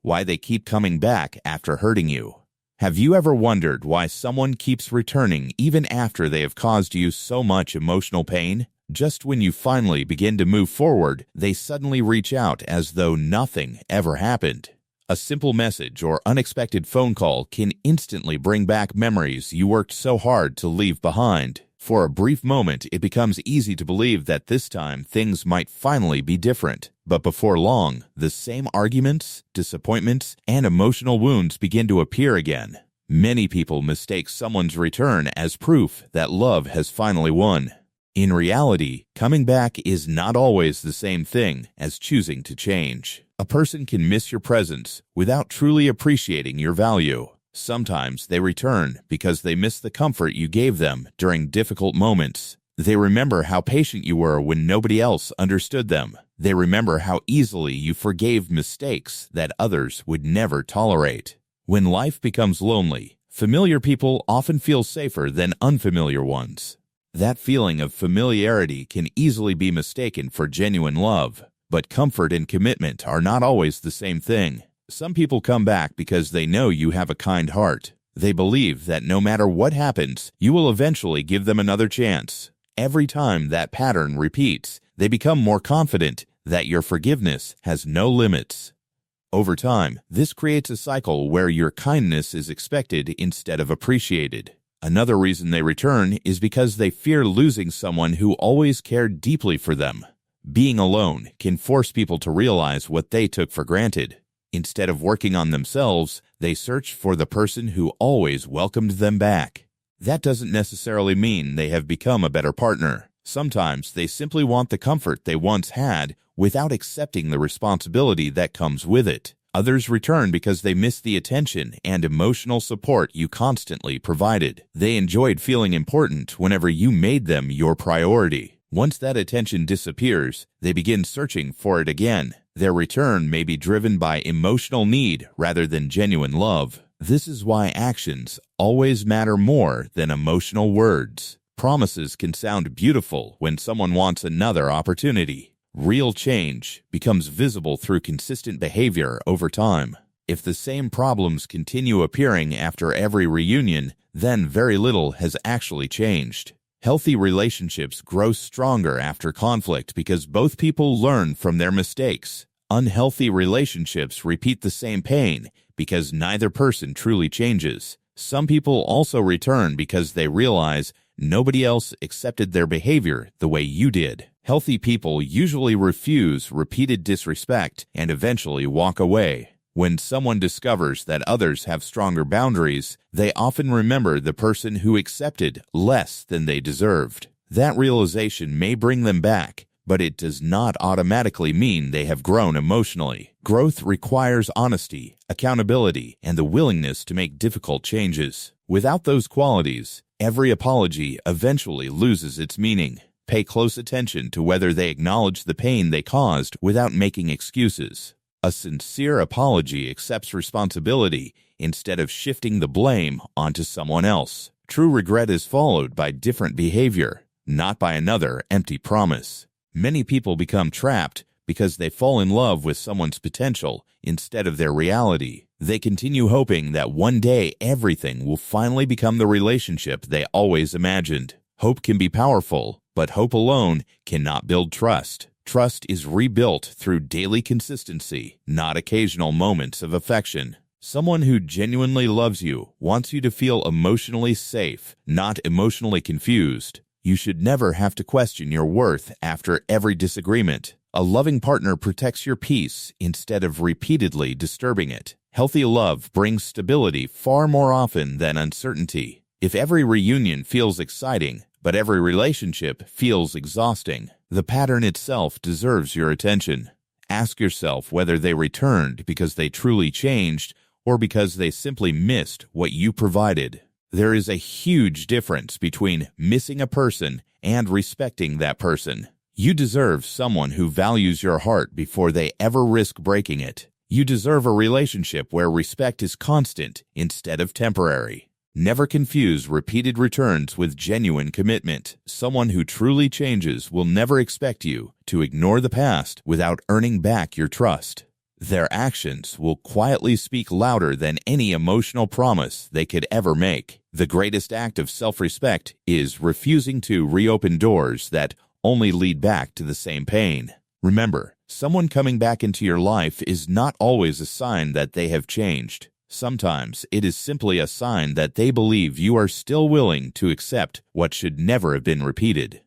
why they keep coming back after hurting you. Have you ever wondered why someone keeps returning even after they have caused you so much emotional pain? Just when you finally begin to move forward, they suddenly reach out as though nothing ever happened. A simple message or unexpected phone call can instantly bring back memories you worked so hard to leave behind. For a brief moment, it becomes easy to believe that this time things might finally be different. But before long, the same arguments, disappointments, and emotional wounds begin to appear again. Many people mistake someone's return as proof that love has finally won. In reality, coming back is not always the same thing as choosing to change. A person can miss your presence without truly appreciating your value. Sometimes they return because they miss the comfort you gave them during difficult moments. They remember how patient you were when nobody else understood them. They remember how easily you forgave mistakes that others would never tolerate. When life becomes lonely, familiar people often feel safer than unfamiliar ones. That feeling of familiarity can easily be mistaken for genuine love. But comfort and commitment are not always the same thing. Some people come back because they know you have a kind heart. They believe that no matter what happens, you will eventually give them another chance. Every time that pattern repeats, they become more confident that your forgiveness has no limits. Over time, this creates a cycle where your kindness is expected instead of appreciated. Another reason they return is because they fear losing someone who always cared deeply for them. Being alone can force people to realize what they took for granted. Instead of working on themselves, they search for the person who always welcomed them back. That doesn't necessarily mean they have become a better partner. Sometimes they simply want the comfort they once had without accepting the responsibility that comes with it. Others return because they miss the attention and emotional support you constantly provided. They enjoyed feeling important whenever you made them your priority. Once that attention disappears, they begin searching for it again. Their return may be driven by emotional need rather than genuine love. This is why actions always matter more than emotional words. Promises can sound beautiful when someone wants another opportunity. Real change becomes visible through consistent behavior over time. If the same problems continue appearing after every reunion, then very little has actually changed. Healthy relationships grow stronger after conflict because both people learn from their mistakes. Unhealthy relationships repeat the same pain because neither person truly changes. Some people also return because they realize nobody else accepted their behavior the way you did. Healthy people usually refuse repeated disrespect and eventually walk away. When someone discovers that others have stronger boundaries, they often remember the person who accepted less than they deserved. That realization may bring them back, but it does not automatically mean they have grown emotionally. Growth requires honesty, accountability, and the willingness to make difficult changes. Without those qualities, every apology eventually loses its meaning. Pay close attention to whether they acknowledge the pain they caused without making excuses. A sincere apology accepts responsibility instead of shifting the blame onto someone else. True regret is followed by different behavior, not by another empty promise. Many people become trapped because they fall in love with someone's potential instead of their reality. They continue hoping that one day everything will finally become the relationship they always imagined. Hope can be powerful, but hope alone cannot build trust. Trust is rebuilt through daily consistency, not occasional moments of affection. Someone who genuinely loves you wants you to feel emotionally safe, not emotionally confused. You should never have to question your worth after every disagreement. A loving partner protects your peace instead of repeatedly disturbing it. Healthy love brings stability far more often than uncertainty. If every reunion feels exciting, but every relationship feels exhausting, the pattern itself deserves your attention. Ask yourself whether they returned because they truly changed or because they simply missed what you provided. There is a huge difference between missing a person and respecting that person. You deserve someone who values your heart before they ever risk breaking it. You deserve a relationship where respect is constant instead of temporary. Never confuse repeated returns with genuine commitment. Someone who truly changes will never expect you to ignore the past without earning back your trust. Their actions will quietly speak louder than any emotional promise they could ever make. The greatest act of self-respect is refusing to reopen doors that only lead back to the same pain. Remember, someone coming back into your life is not always a sign that they have changed. Sometimes it is simply a sign that they believe you are still willing to accept what should never have been repeated.